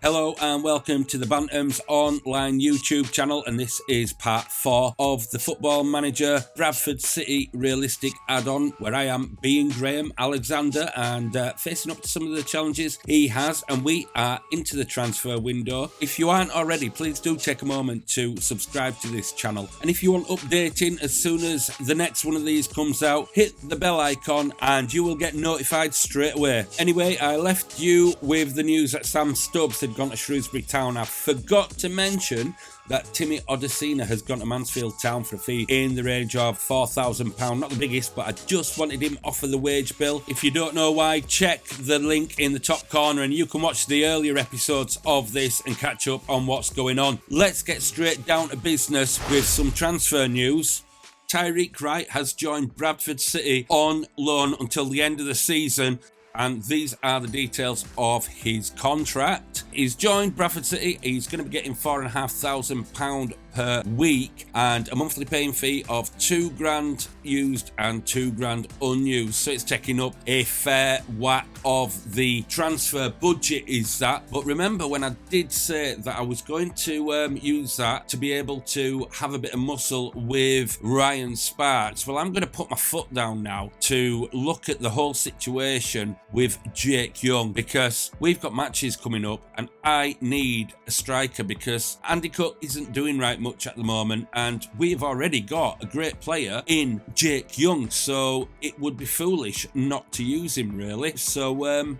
Hello and welcome to the Bantams online YouTube channel, and this is part 4 of the Football Manager Bradford City Realistic Add-on, where I am being Graham Alexander and facing up to some of the challenges he has, and we are into the transfer window. If you aren't already, please do take a moment to subscribe to this channel, and if you want updating as soon as the next one of these comes out, hit the bell icon and you will get notified straight away. Anyway, I left you with the news that Sam Stubbs had gone to Shrewsbury Town. I forgot to mention that Timmy Odesina has gone to Mansfield Town for a fee in the range of £4,000. Not the biggest, but I just wanted him off of the wage bill. If you don't know why, check the link in the top corner and you can watch the earlier episodes of this and catch up on what's going on. Let's get straight down to business with some transfer news. Tyreek Wright has joined Bradford City on loan until the end of the season, and these are the details of his contract. He's joined Bradford City. He's going to be getting £4,500 per week and a monthly paying fee of £2,000 used and £2,000 unused. So it's taking up a fair whack of the transfer budget, is that. But remember when I did say that I was going to use that to be able to have a bit of muscle with Ryan Sparks? Well, I'm going to put my foot down now to look at the whole situation with Jake Young, because we've got matches coming up and I need a striker because Andy Cook isn't doing right much at the moment, and we've already got a great player in Jake Young, so it would be foolish not to use him, really. So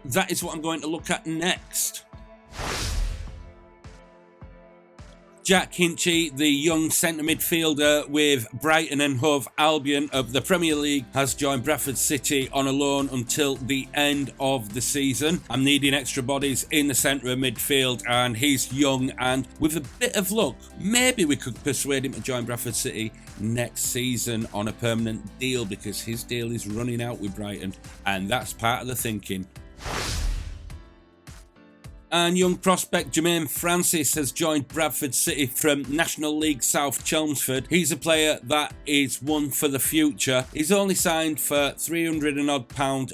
that is what I'm going to look at next. Jack Hinchy, the young centre midfielder with Brighton and Hove Albion of the Premier League, has joined Bradford City on a loan until the end of the season. I'm needing extra bodies in the centre of midfield, and he's young, and with a bit of luck, maybe we could persuade him to join Bradford City next season on a permanent deal, because his deal is running out with Brighton, and that's part of the thinking. And young prospect Jermaine Francis has joined Bradford City from National League South Chelmsford. He's a player that is one for the future. He's only signed for £300 and odd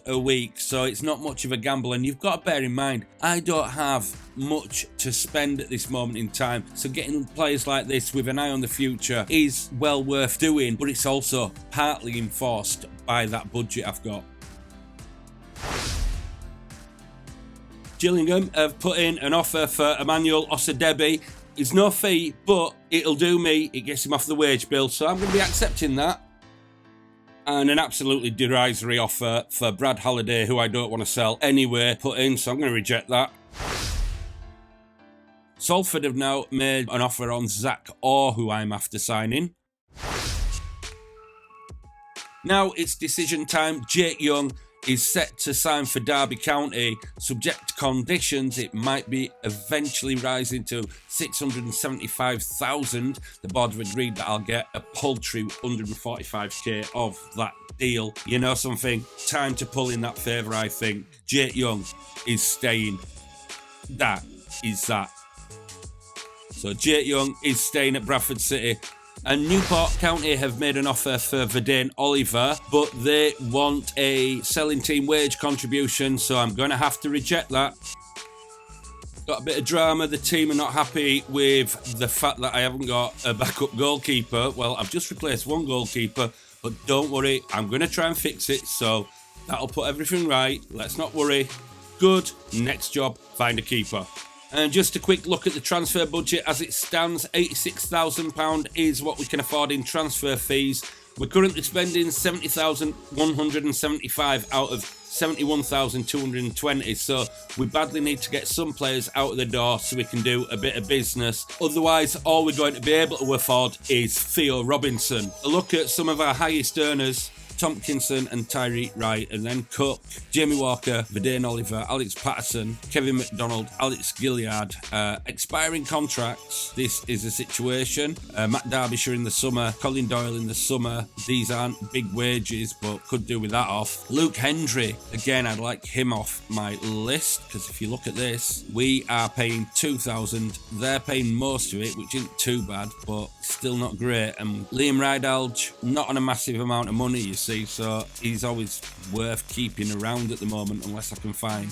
a week, so it's not much of a gamble. And you've got to bear in mind, I don't have much to spend at this moment in time, so getting players like this with an eye on the future is well worth doing, but it's also partly enforced by that budget I've got. Gillingham have put in an offer for Emmanuel Osadebe. It's no fee, but it'll do me. It gets him off the wage bill, so I'm going to be accepting that. And an absolutely derisory offer for Brad Halliday, who I don't want to sell anyway, put in, so I'm going to reject that. Salford have now made an offer on Zach Orr, who I'm after signing. Now it's decision time. Jake Young is set to sign for Derby County. Subject to conditions, it might be eventually rising to $675,000. The board have agreed that I'll get a paltry $145k of that deal. You know something? Time to pull in that favour, I think. Jake Young is staying. That is that. So Jake Young is staying at Bradford City. And Newport County have made an offer for Verdane Oliver, but they want a selling team wage contribution, so I'm going to have to reject that. Got a bit of drama. The team are not happy with the fact that I haven't got a backup goalkeeper. Well, I've just replaced one goalkeeper, but don't worry, I'm going to try and fix it, so that'll put everything right. Let's not worry. Good. Next job, find a keeper. And just a quick look at the transfer budget as it stands. £86,000 is what we can afford in transfer fees. We're currently spending £70,175 out of £71,220, so we badly need to get some players out of the door so we can do a bit of business. Otherwise, all we're going to be able to afford is Theo Robinson. A look at some of our highest earners: Tompkinson and Tyreek Wright, and then Cook, Jamie Walker, Verdane Oliver, Alex Patterson, Kevin McDonald, Alex Gilliard. Expiring contracts. This is a situation. Matt Derbyshire in the summer, Colin Doyle in the summer. These aren't big wages, but could do with that off. Luke Hendry, again, I'd like him off my list, because if you look at this, we are paying $2,000. They're paying most of it, which isn't too bad, but still not great. And Liam Rydalge, not on a massive amount of money, you see, so he's always worth keeping around at the moment unless I can find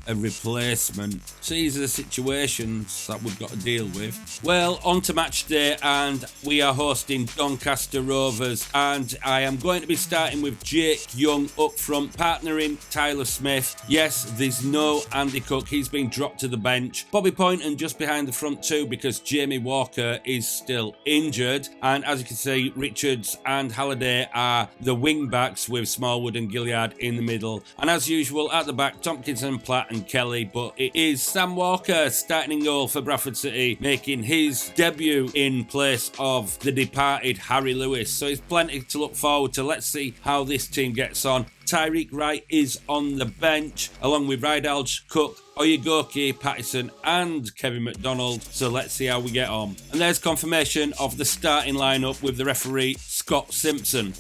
a replacement. So these are the situations that we've got to deal with. Well, on to match day, and we are hosting Doncaster Rovers, and I am going to be starting with Jake Young up front, partnering Tyler Smith. Yes, there's no Andy Cook, he's been dropped to the bench. Bobby Poynton just behind the front two because Jamie Walker is still injured, and as you can see, Richards and Halliday are the wing backs with Smallwood and Gilliard in the middle, and as usual at the back, Tompkinson, Platt and Kelly. But it is Sam Walker starting in goal for Bradford City, making his debut in place of the departed Harry Lewis. So it's plenty to look forward to. Let's see how this team gets on. Tyreek Wright is on the bench, along with Rydalge, Cook, Oyegoke, Pattison and Kevin McDonald. So let's see how we get on. And there's confirmation of the starting lineup with the referee Scott Simpson.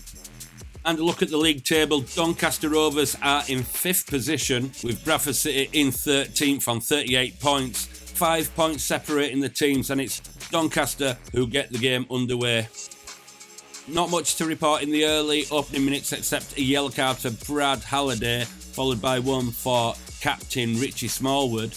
And a look at the league table, Doncaster Rovers are in 5th position with Bradford City in 13th on 38 points. 5 points separating the teams, and it's Doncaster who get the game underway. Not much to report in the early opening minutes except a yellow card for Brad Halliday, followed by one for captain Richie Smallwood.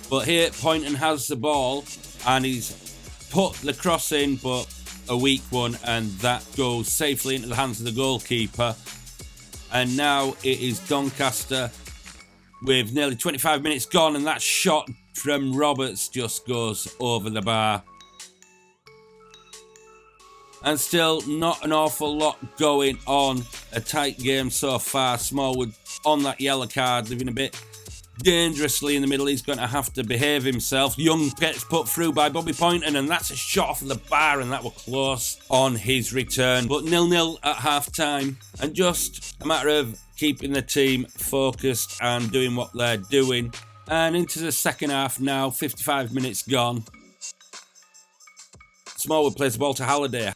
But here Poynton has the ball and he's put the cross in, but a weak one, and that goes safely into the hands of the goalkeeper. And now it is Doncaster with nearly 25 minutes gone, and that shot from Roberts just goes over the bar. And still not an awful lot going on. A tight game so far. Smallwood on that yellow card, living a bit dangerously in the middle. He's going to have to behave himself. Young gets put through by Bobby Poynton, and that's a shot off the bar, and that was close on his return. But 0-0 at half-time, and just a matter of keeping the team focused and doing what they're doing. And into the second half now, 55 minutes gone. Smallwood plays the ball to Halliday.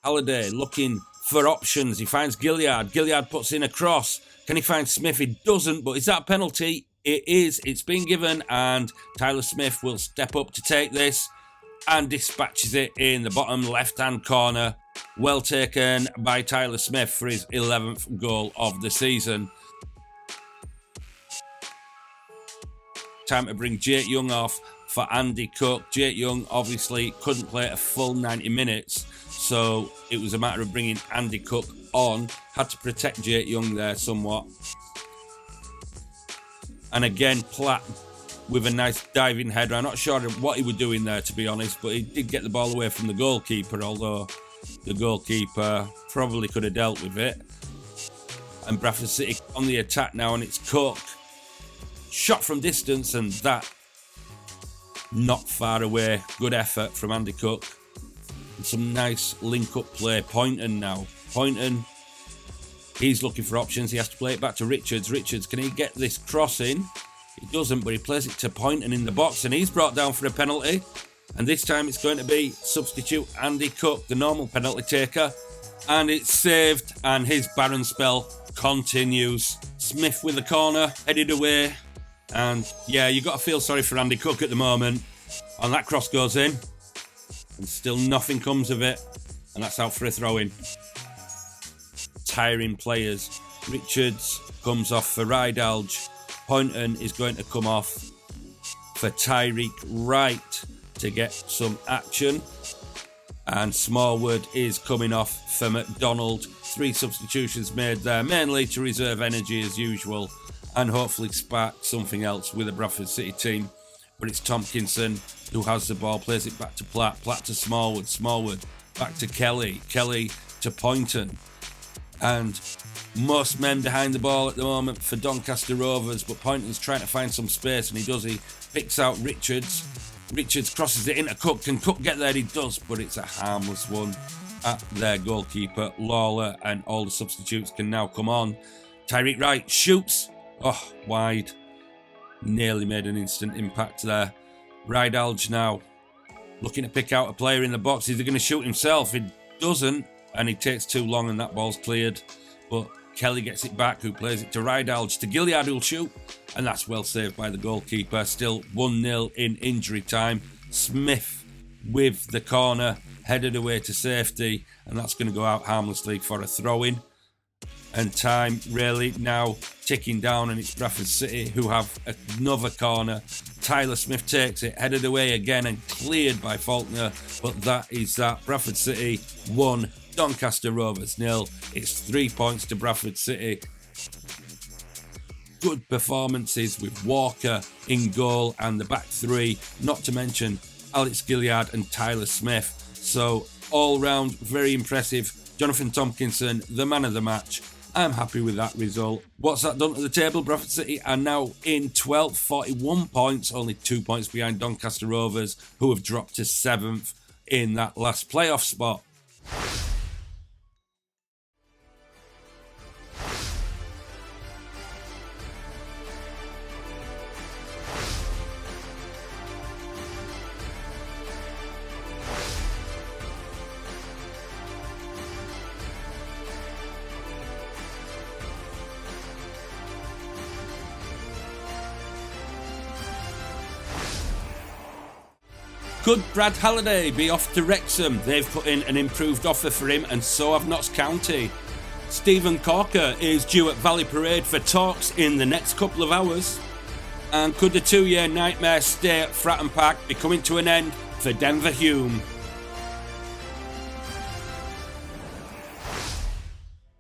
Halliday looking for options. He finds Gilliard. Gilliard puts in a cross. Can he find Smith? He doesn't, but is that a penalty? It is. It's been given, and Tyler Smith will step up to take this and dispatches it in the bottom left-hand corner. Well taken by Tyler Smith for his 11th goal of the season. Time to bring Jake Young off for Andy Cook. Jake Young obviously couldn't play a full 90 minutes, so it was a matter of bringing Andy Cook on. Had to protect Jake Young there somewhat. And again, Platt with a nice diving header. I'm not sure what he was doing there, to be honest, but he did get the ball away from the goalkeeper, although the goalkeeper probably could have dealt with it. And Bradford City on the attack now, and it's Cook. Shot from distance, and that not far away. Good effort from Andy Cook. And some nice link-up play. Poynton now. Poynton, he's looking for options. He has to play it back to Richards. Richards, can he get this cross in? He doesn't, but he plays it to Poynton in the box, and he's brought down for a penalty. And this time it's going to be substitute Andy Cook, the normal penalty taker. And it's saved, and his barren spell continues. Smith with the corner, headed away. And yeah, you've got to feel sorry for Andy Cook at the moment. And that cross goes in, and still nothing comes of it. And that's out for a throw-in. Tiring players. Richards comes off for Rydalge. Poynton is going to come off for Tyreek Wright to get some action. And Smallwood is coming off for McDonald. 3 substitutions made there, mainly to reserve energy as usual, and hopefully spark something else with the Bradford City team. But it's Tompkinson who has the ball, plays it back to Platt, Platt to Smallwood, Smallwood back to Kelly, Kelly to Poynton. And most men behind the ball at the moment for Doncaster Rovers, but Poynton's trying to find some space, and he does. He picks out Richards. Richards crosses it into Cook. Can Cook get there? He does, but it's a harmless one at their goalkeeper, Lawler, and all the substitutes can now come on. Tyreek Wright shoots. Oh, wide. Nearly made an instant impact there. Rydalge now looking to pick out a player in the box. Is he going to shoot himself? He doesn't, and he takes too long, and that ball's cleared. But Kelly gets it back, who plays it to Rydalge, to Gilliard, who'll shoot, and that's well saved by the goalkeeper. Still 1-0 in injury time. Smith with the corner, headed away to safety, and that's going to go out harmlessly for a throw-in. and time really now ticking down, and it's Bradford City who have another corner. Tyler Smith takes it, headed away again and cleared by Faulkner, but that is that. Bradford City 1, Doncaster Rovers 0. It's 3 points to Bradford City. Good performances with Walker in goal and the back three, not to mention Alex Gilliard and Tyler Smith. So all round very impressive. Jonathan Tompkinson, the man of the match. I'm happy with that result. What's that done to the table? Bradford City are now in 12th, 41 points, only 2 points behind Doncaster Rovers, who have dropped to 7th in that last playoff spot. Could Brad Halliday be off to Wrexham? They've put in an improved offer for him, and so have Notts County. Stephen Corker is due at Valley Parade for talks in the next couple of hours. And could the 2-year nightmare stay at Fratton Park be coming to an end for Denver Hume?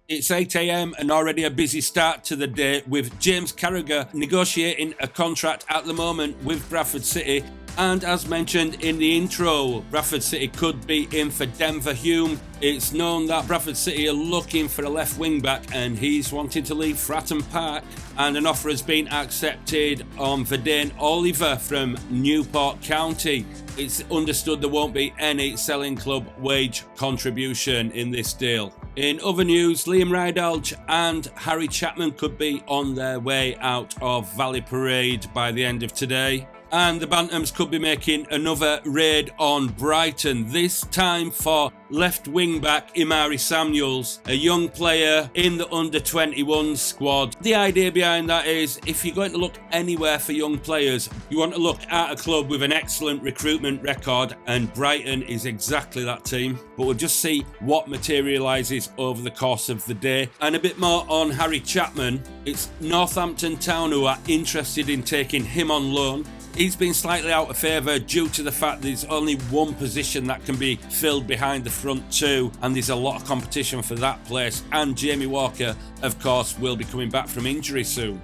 It's 8 a.m. and already a busy start to the day, with James Carragher negotiating a contract at the moment with Bradford City. And as mentioned in the intro, Bradford City could be in for Denver Hume. It's known that Bradford City are looking for a left wing back, and he's wanting to leave Fratton Park. And an offer has been accepted on Verdane Oliver from Newport County. It's understood there won't be any selling club wage contribution in this deal. In other news, Liam Rydalge and Harry Chapman could be on their way out of Valley Parade by the end of today. And the Bantams could be making another raid on Brighton, this time for left wing back Imari Samuels, a young player in the under-21 squad. The idea behind that is, if you're going to look anywhere for young players, you want to look at a club with an excellent recruitment record, and Brighton is exactly that team. But we'll just see what materialises over the course of the day. And a bit more on Harry Chapman. It's Northampton Town who are interested in taking him on loan. He's been slightly out of favour due to the fact there's only one position that can be filled behind the front two, and there's a lot of competition for that place. And Jamie Walker, of course, will be coming back from injury soon.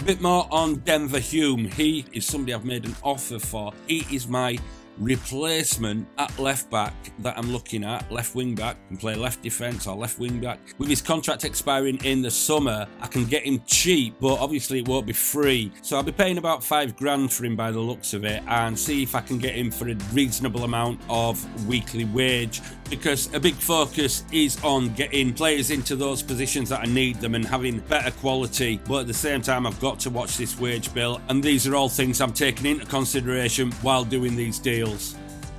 A bit more on Denver Hume. He is somebody I've made an offer for. He is my replacement at left back that I'm looking at. Left wing back, can play left defence or left wing back. With his contract expiring in the summer, I can get him cheap, but obviously it won't be free. So I'll be paying about $5,000 for him by the looks of it, and see if I can get him for a reasonable amount of weekly wage, because a big focus is on getting players into those positions that I need them and having better quality. But at the same time, I've got to watch this wage bill, and these are all things I'm taking into consideration while doing these deals.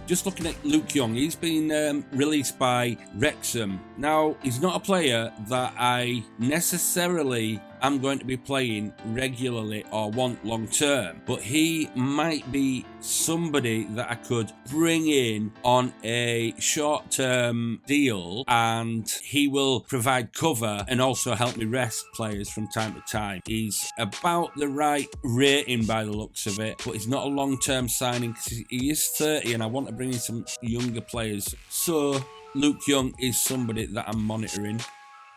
Just looking at Luke Young, he's been released by Wrexham. Now, he's not a player that I necessarily am going to be playing regularly or want long term, but he might be somebody that I could bring in on a short term deal, and he will provide cover and also help me rest players from time to time. He's about the right rating by the looks of it, but he's not a long term signing because he is 30 and I want to bring in some younger players. So Luke Young is somebody that I'm monitoring.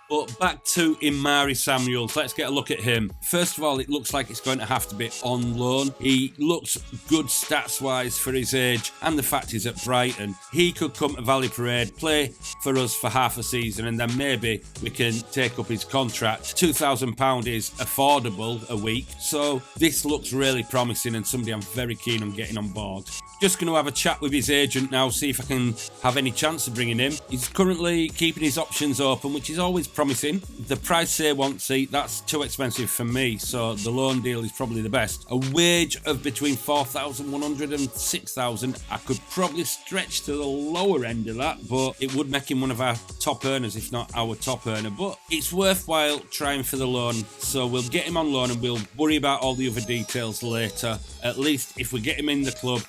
But back to Imari Samuels, let's get a look at him. First of all, it looks like it's going to have to be on loan. He looks good stats-wise for his age, and the fact he's at Brighton. He could come to Valley Parade, play for us for half a season, and then maybe we can take up his contract. £2,000 is affordable a week, so this looks really promising and somebody I'm very keen on getting on board. Just going to have a chat with his agent now, see if I can have any chance of bringing him. He's currently keeping his options open, which is always promising. The price say won't see, that's too expensive for me, so the loan deal is probably the best. A wage of between $4,100 and $6,000. I could probably stretch to the lower end of that, but it would make him one of our top earners, if not our top earner. But it's worthwhile trying for the loan, so we'll get him on loan and we'll worry about all the other details later. At least if we get him in the club,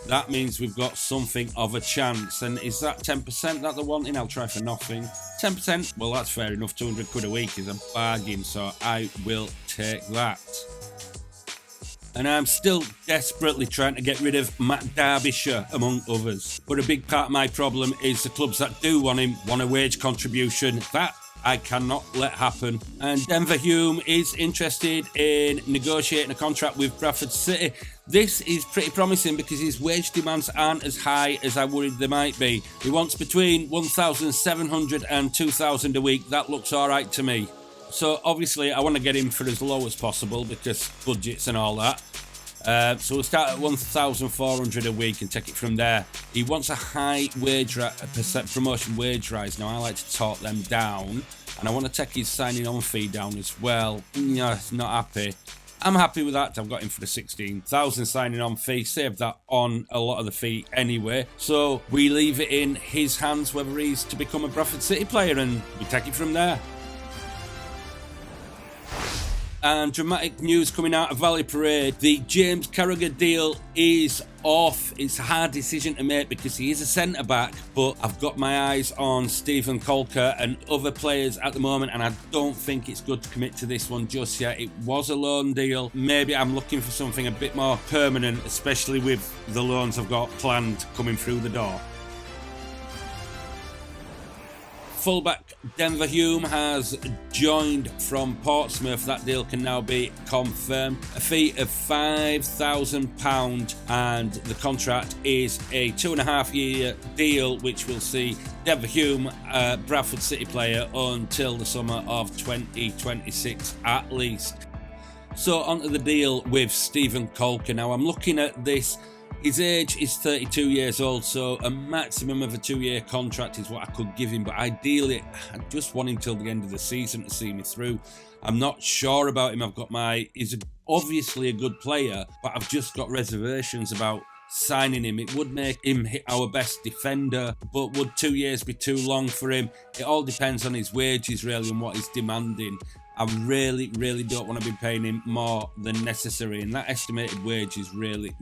that means we've got something of a chance. And is that 10% that they're wanting? I'll try for nothing. 10%? Well, that's fair enough. 200 quid a week is a bargain, so I will take that. And I'm still desperately trying to get rid of Matt Derbyshire, among others. But a big part of my problem is the clubs that do want him want a wage contribution. That I cannot let happen. And Denver Hume is interested in negotiating a contract with Bradford City. This is pretty promising because his wage demands aren't as high as I worried they might be. He wants between 1,700 and 2,000 a week. That looks all right to me. So obviously I want to get him for as low as possible because budgets and all that. So we'll start at 1,400 a week and take it from there. He wants a high wage promotion wage rise. Now I like to talk them down, and I want to take his signing on fee down as well. Yeah, not happy. I'm happy with that. I've got him for the 16,000 signing on fee. Saved that on a lot of the fee anyway. So we leave it in his hands whether he's to become a Bradford City player, and we take it from there. And dramatic news coming out of Valley Parade. The James Carragher deal is off. It's a hard decision to make because he is a centre-back, but I've got my eyes on Stephen Colker and other players at the moment, and I don't think it's good to commit to this one just yet. It was a loan deal. Maybe I'm looking for something a bit more permanent, especially with the loans I've got planned coming through the door. Fullback Denver Hume has joined from Portsmouth. That deal can now be confirmed. A fee of £5,000, and the contract is a 2.5-year deal, which will see Denver Hume, a Bradford City player, until the summer of 2026 at least. So onto the deal with Stephen Colker. Now I'm looking at this. His age is 32 years old, so a maximum of a 2-year contract is what I could give him. But ideally, I just want him till the end of the season to see me through. I'm not sure about him. He's obviously a good player, but I've just got reservations about signing him. It would make him our best defender, but would 2 years be too long for him? It all depends on his wages, really, and what he's demanding. I really don't want to be paying him more than necessary, and that estimated wage is really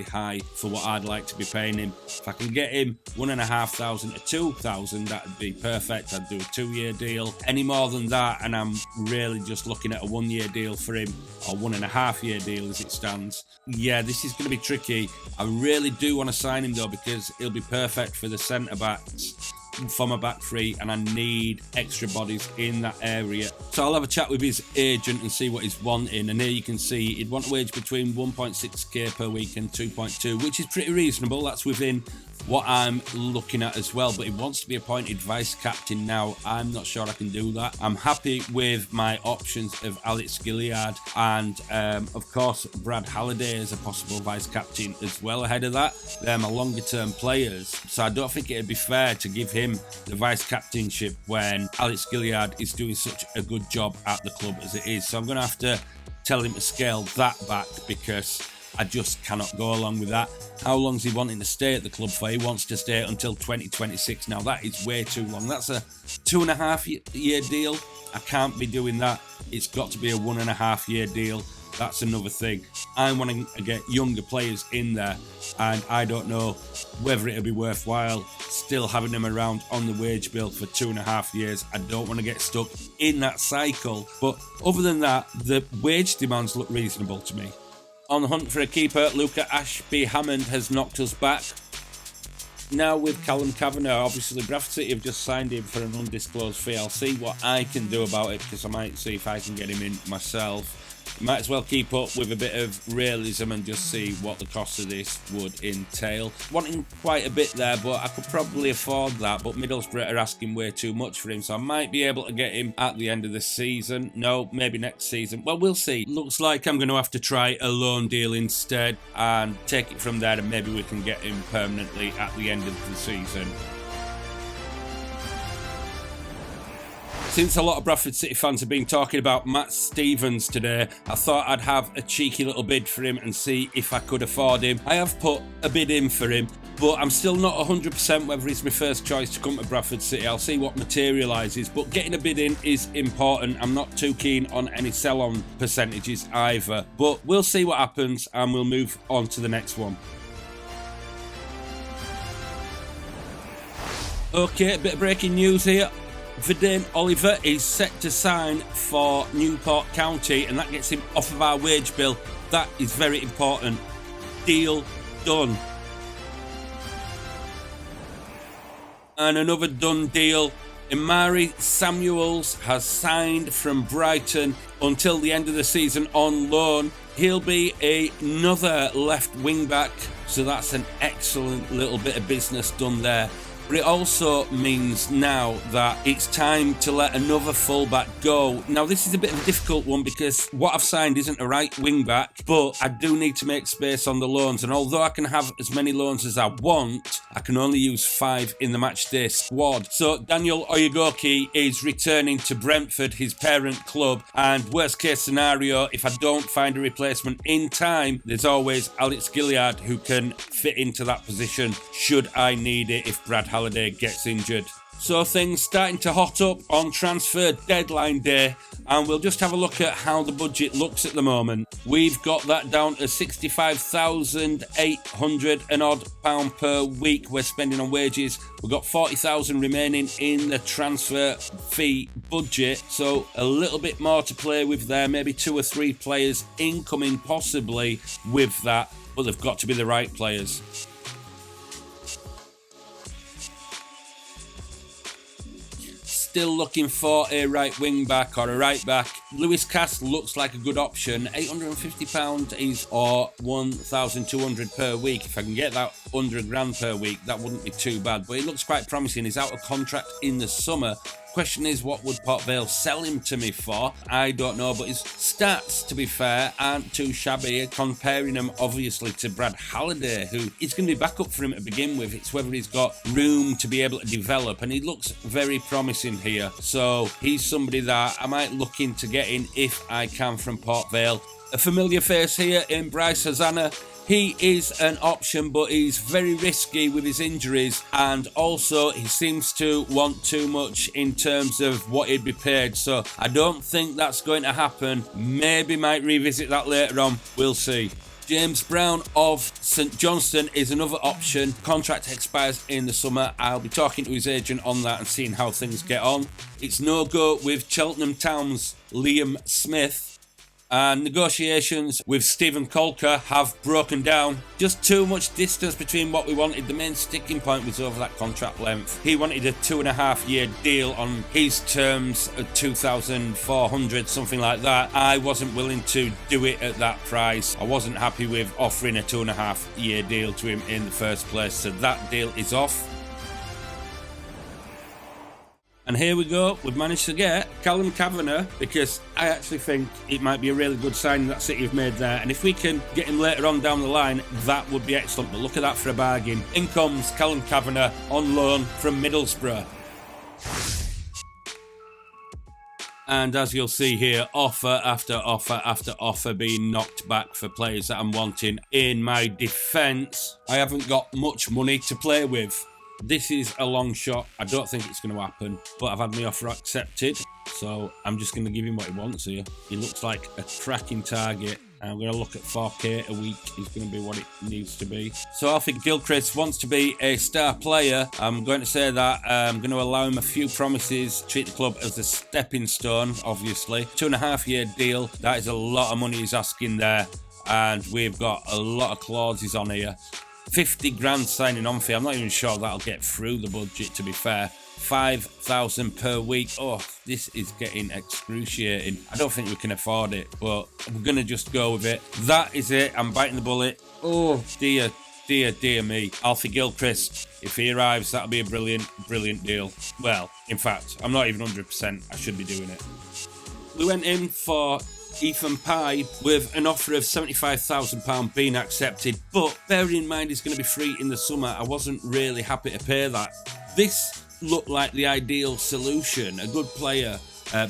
high for what I'd like to be paying him. If I can get him 1,500 to 2,000, that'd be perfect. I'd do a 2-year deal. Any more than that, and I'm really just looking at a 1-year deal for him, or 1.5-year deal as it stands. Yeah, this is going to be tricky. I really do want to sign him though, because he'll be perfect for the centre-backs for my back three, and I need extra bodies in that area. So I'll have a chat with his agent and see what he's wanting, and here you can see he'd want a wage between 1.6k per week and 2.2, which is pretty reasonable. That's within what I'm looking at as well, but he wants to be appointed vice captain now. I'm not sure I can do that. I'm happy with my options of Alex Gilliard and of course Brad Halliday as a possible vice captain as well ahead of that. They're my longer term players, so I don't think it'd be fair to give him the vice captainship when Alex Gilliard is doing such a good job at the club as it is. So I'm going to have to tell him to scale that back, because I just cannot go along with that. How long's he wanting to stay at the club for? He wants to stay until 2026. Now that is way too long. That's a 2.5-year deal. I can't be doing that. It's got to be a 1.5-year deal. That's another thing. I'm wanting to get younger players in there, and I don't know whether it'll be worthwhile still having them around on the wage bill for 2.5 years. I don't want to get stuck in that cycle. But other than that, the wage demands look reasonable to me. On the hunt for a keeper, Luca Ashby-Hammond has knocked us back. Now with Callum Kavanagh, obviously Bradford City have just signed him for an undisclosed fee. I'll see what I can do about it, because I might see if I can get him in myself. Might as well keep up with a bit of realism and just see what the cost of this would entail. Wanting quite a bit there, but I could probably afford that. But Middlesbrough are asking way too much for him, so I might be able to get him at the end of the season. No, maybe next season. Well, we'll see. Looks like I'm going to have to try a loan deal instead and take it from there, and maybe we can get him permanently at the end of the season. Since a lot of Bradford City fans have been talking about Matt Stevens today, I thought I'd have a cheeky little bid for him and see if I could afford him. I have put a bid in for him, but I'm still not 100% whether he's my first choice to come to Bradford City. I'll see what materialises, but getting a bid in is important. I'm not too keen on any sell-on percentages either, but we'll see what happens and we'll move on to the next one. Okay, a bit of breaking news here. Verdane Oliver is set to sign for Newport County, and that gets him off of our wage bill. That is very important. Deal done. And another done deal. Imari Samuels has signed from Brighton until the end of the season on loan. He'll be another left wing back, so that's an excellent little bit of business done there. But it also means now that it's time to let another fullback go. Now, this is a bit of a difficult one because what I've signed isn't a right wing back, but I do need to make space on the loans. And although I can have as many loans as I want, I can only use 5 in the matchday squad. So Daniel Oyegoki is returning to Brentford, his parent club. And worst case scenario, if I don't find a replacement in time, there's always Alex Gilliard who can fit into that position should I need it if Brad Halliday gets injured. So things starting to hot up on transfer deadline day, and we'll just have a look at how the budget looks at the moment. We've got that down to £65,800 and odd pound per week we're spending on wages. We've got 40,000 remaining in the transfer fee budget, so a little bit more to play with there. Maybe 2 or 3 players incoming possibly with that, but they've got to be the right players. Still looking for a right wing back or a right back. Lewis Cass looks like a good option. £850 is or £1,200 per week. If I can get that under £1,000 per week, that wouldn't be too bad. But he looks quite promising. He's out of contract in the summer. Question is, what would Port Vale sell him to me for? I don't know, but his stats, to be fair, aren't too shabby. Comparing him, obviously, to Brad Halliday, who is going to be back up for him to begin with. It's whether he's got room to be able to develop, and he looks very promising here. So he's somebody that I might look into getting if I can from Port Vale. A familiar face here in Bryce Hosanna. He is an option, but he's very risky with his injuries, and also he seems to want too much in terms of what he'd be paid, so I don't think that's going to happen. Maybe might revisit that later on, we'll see. James Brown of St Johnstone is another option. Contract expires in the summer. I'll be talking to his agent on that and seeing how things get on. It's no go with Cheltenham Town's Liam Smith. And negotiations with Stephen Colker have broken down. Just too much distance between what we wanted. The main sticking point was over that contract length. He wanted a 2.5-year deal on his terms of 2,400, something like that. I wasn't willing to do it at that price. I wasn't happy with offering a 2.5-year deal to him in the first place. So that deal is off. And here we go, we've managed to get Callum Kavanagh, because I actually think it might be a really good signing that City have made there. And if we can get him later on down the line, that would be excellent. But look at that for a bargain. In comes Callum Kavanagh on loan from Middlesbrough. And as you'll see here, offer after offer after offer being knocked back for players that I'm wanting. In my defence, I haven't got much money to play with. This is a long shot. I don't think it's going to happen, but I've had my offer accepted, so I'm just going to give him what he wants here. He looks like a cracking target. I'm going to look at 4k a week. He's going to be what it needs to be. So Alfie Gilchrist wants to be a star player. I'm going to say that I'm going to allow him a few promises, treat the club as a stepping stone, obviously. 2.5-year deal. That is a lot of money he's asking there, and we've got a lot of clauses on here. 50 grand signing on fee. I'm not even sure that'll get through the budget, to be fair. 5,000 per week. Oh, this is getting excruciating. I don't think we can afford it, but we're going to just go with it. That is it. I'm biting the bullet. Oh, dear me. Alfie Gilchrist, if he arrives, that'll be a brilliant deal. Well, in fact, I'm not even 100%. I should be doing it. We went in for Ethan Pye with an offer of £75,000 being accepted, but bearing in mind he's going to be free in the summer, I wasn't really happy to pay that. This looked like the ideal solution. A good player,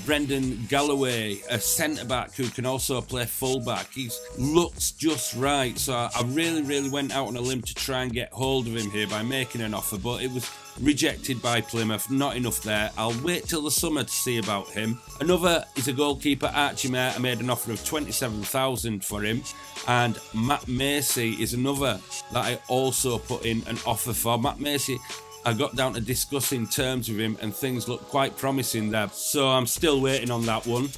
Brendan Galloway, a centre-back who can also play full-back. He looks just right, so I really went out on a limb to try and get hold of him here by making an offer, but it was rejected by Plymouth. Not enough there. I'll wait till the summer to see about him. Another is a goalkeeper, Archie Mayer. I made an offer of £27,000 for him. And Matt Macy is another that I also put in an offer for. Matt Macy I got down to discussing terms with him and things look quite promising there. So I'm still waiting on that one.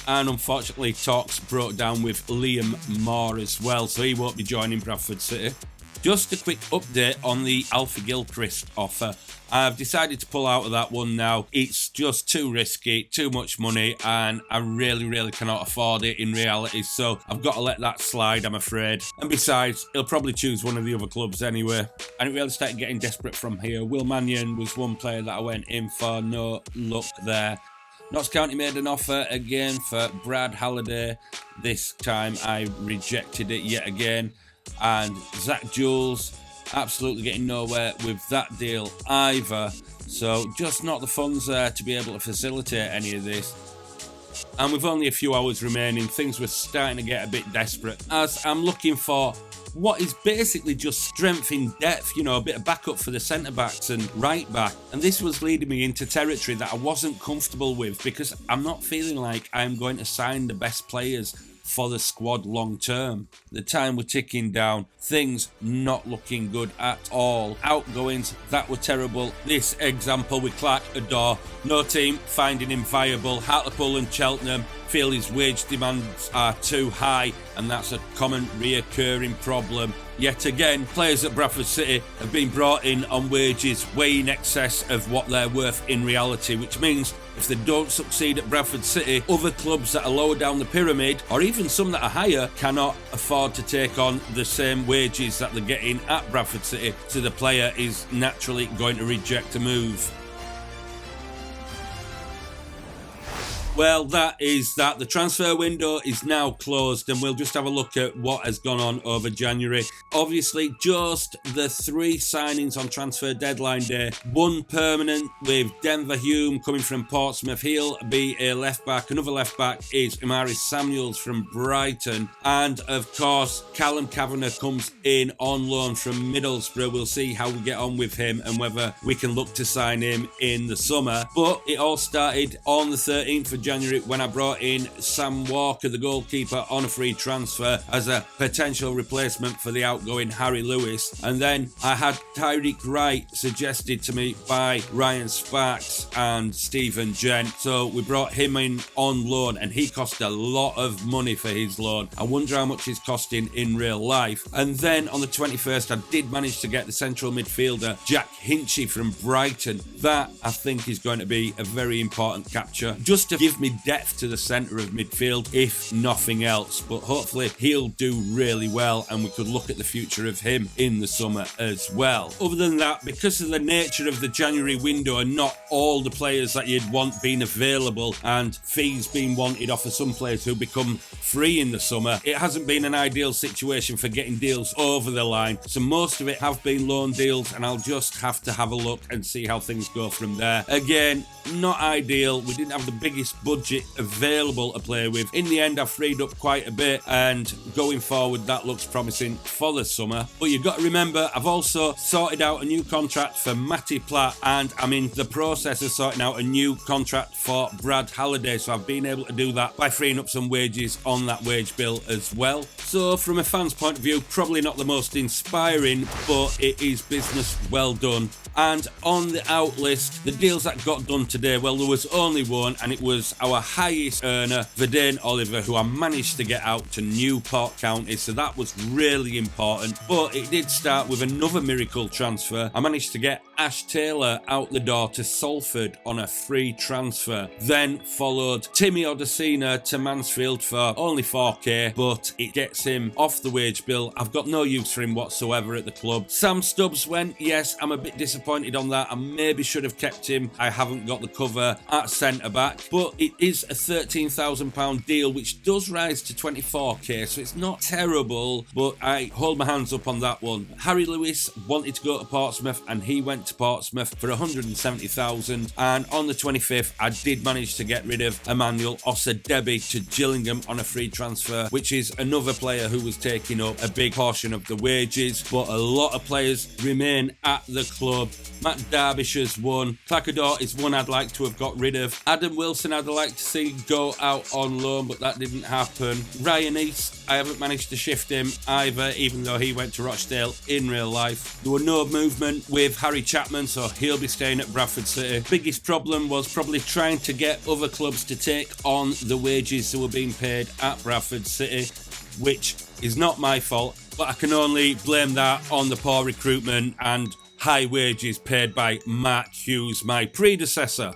And unfortunately, talks broke down with Liam Moore as well, so he won't be joining Bradford City. Just a quick update on the Alfie Gilchrist offer. I've decided to pull out of that one now. It's just too risky, too much money, and I really cannot afford it in reality. So I've got to let that slide, I'm afraid. And besides, he'll probably choose one of the other clubs anyway. And it really started getting desperate from here. Will Mannion was one player that I went in for, no luck there. Notts County made an offer again for Brad Halliday. This time I rejected it yet again. And Zach Jules, absolutely getting nowhere with that deal either. So just not the funds there to be able to facilitate any of this. And with only a few hours remaining, things were starting to get a bit desperate, as I'm looking for what is basically just strength in depth, you know, a bit of backup for the centre-backs and right-back. And this was leading me into territory that I wasn't comfortable with, because I'm not feeling like I'm going to sign the best players for the squad long term. The time were ticking down, things not looking good at all. Outgoings that were terrible. This example with Clark Adore, no team finding him viable. Hartlepool and Cheltenham feel his wage demands are too high, and that's a common reoccurring problem. Yet again, players at Bradford City have been brought in on wages way in excess of what they're worth in reality, which means if they don't succeed at Bradford City, other clubs that are lower down the pyramid, or even some that are higher, cannot afford to take on the same wages that they're getting at Bradford City, so the player is naturally going to reject a move. Well, that is that. The transfer window is now closed, and we'll just have a look at what has gone on over January. Obviously, just the 3 signings on transfer deadline day. One permanent with Denver Hume coming from Portsmouth. He'll be a left-back. Another left-back is Imari Samuels from Brighton. And, of course, Callum Kavanagh comes in on loan from Middlesbrough. We'll see how we get on with him and whether we can look to sign him in the summer. But it all started on the 13th of January when I brought in Sam Walker, the goalkeeper, on a free transfer as a potential replacement for the outgoing Harry Lewis. And then I had Tyreek Wright suggested to me by Ryan Sparks and Stephen Gent. So we brought him in on loan, and he cost a lot of money for his loan. I wonder how much he's costing in real life. And then on the 21st, I did manage to get the central midfielder Jack Hinchy from Brighton. That, I think, is going to be a very important capture, just to give me depth to the centre of midfield, if nothing else. But hopefully he'll do really well, and we could look at the future of him in the summer as well. Other than that, because of the nature of the January window and not all the players that you'd want being available, and fees being wanted off of some players who become free in the summer, it hasn't been an ideal situation for getting deals over the line. So most of it have been loan deals, and I'll just have to have a look and see how things go from there. Again, not ideal. We didn't have the biggest budget available to play with. In the end, I've freed up quite a bit, and going forward, that looks promising for the summer. But you've got to remember, I've also sorted out a new contract for Matty Platt, and I'm in the process of sorting out a new contract for Brad Halliday. So I've been able to do that by freeing up some wages on that wage bill as well. So from a fan's point of view, probably not the most inspiring, but it is business well done. And on the out list, the deals that got done today, well, there was only one, and it was our highest earner, Verdane Oliver, who I managed to get out to Newport County, so that was really important. But it did start with another miracle transfer. I managed to get Ash Taylor out the door to Salford on a free transfer. Then followed Timmy Odesina to Mansfield for only 4k, but it gets him off the wage bill. I've got no use for him whatsoever at the club. Sam Stubbs went. Yes, I'm a bit disappointed on that. I maybe should have kept him. I haven't got the cover at centre-back, but it is a £13,000 deal, which does rise to 24k, so it's not terrible, but I hold my hands up on that one. Harry Lewis wanted to go to Portsmouth, and he went to Portsmouth for 170,000, and on the 25th I did manage to get rid of Emmanuel Osadebe to Gillingham on a free transfer, which is another player who was taking up a big portion of the wages, but a lot of players remain at the club. Matt Derbyshire's one. Clackador is one I'd like to have got rid of. Adam Wilson had I'd like to see go out on loan, but that didn't happen. Ryan East, I haven't managed to shift him either, even though he went to Rochdale in real life. There were no movement with Harry Chapman, so he'll be staying at Bradford City. Biggest problem was probably trying to get other clubs to take on the wages that were being paid at Bradford City, which is not my fault, but I can only blame that on the poor recruitment and high wages paid by Mark Hughes, my predecessor.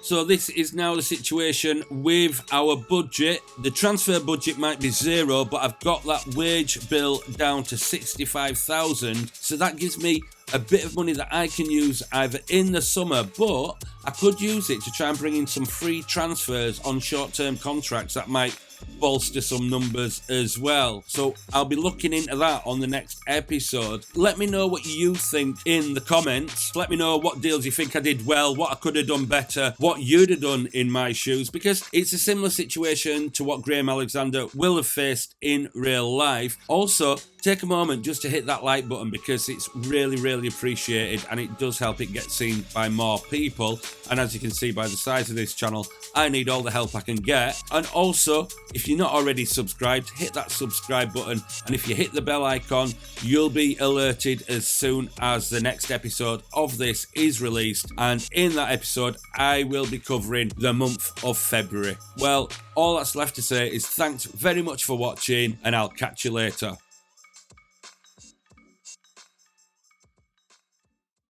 So this is now the situation with our budget. The transfer budget might be zero, but I've got that wage bill down to 65,000. So that gives me a bit of money that I can use either in the summer, but I could use it to try and bring in some free transfers on short-term contracts that might bolster some numbers as well. So I'll be looking into that on the next episode. Let me know what you think in the comments. Let me know what deals you think I did well, what I could have done better, what you'd have done in my shoes, because it's a similar situation to what Graham Alexander will have faced in real life. Also, take a moment just to hit that like button, because it's really appreciated and it does help it get seen by more people. And as you can see by the size of this channel, I need all the help I can get. And also, if you're not already subscribed, hit that subscribe button, and if you hit the bell icon, you'll be alerted as soon as the next episode of this is released. And in that episode, I will be covering the month of February. Well, all that's left to say is thanks very much for watching, and I'll catch you later.